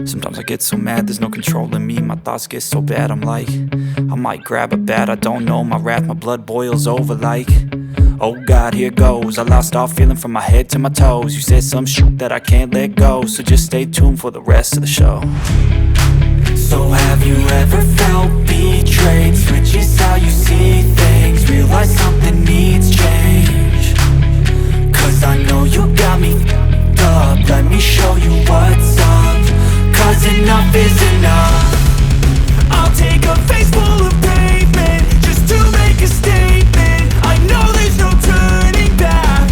Sometimes I get so mad, there's no controlling me. My thoughts get so bad, I'm like, I might grab a bat, I don't know. My wrath, my blood boils over like, oh God, here goes. I lost all feeling from my head to my toes. You said some shit that I can't let go, so just stay tuned for the rest of the show. So have you ever felt betrayed? Switches how you see things, realize something needs change. Cause I know you got me f***ed up, let me show you what's up. Cause enough is enough. I'll take a face full of pavement just to make a statement. I know there's no turning back.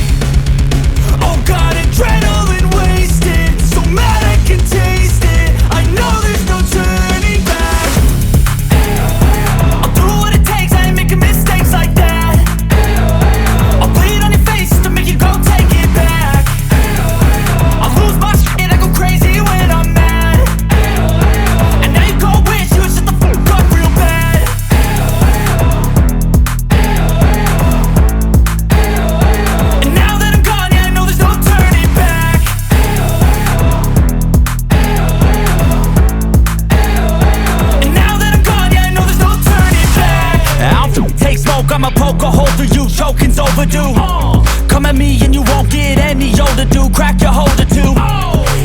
Oh God, adrenaline wasted, so mad I can taste it. I know there's no turning back. I'll do what it takes, I ain't making mistakes like that. I'll bleed on your face to make you go take it back. I'll lose my shit, I go crazy when I'm mad. And now you go wish you would shut the fuck up real bad. And now that I'm gone, yeah, I know there's no turning back. And now that I'm gone, yeah, I know there's no turning back. I don't take smoke, I'ma poke a hole through you, choking's overdue. Come at me and you won't get any older, dude. Crack your holder too.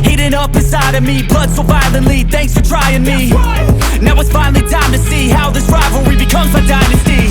Heating up inside of me, blood so violently, thanks for trying me. Now it's finally time to see how this rivalry becomes a dynasty.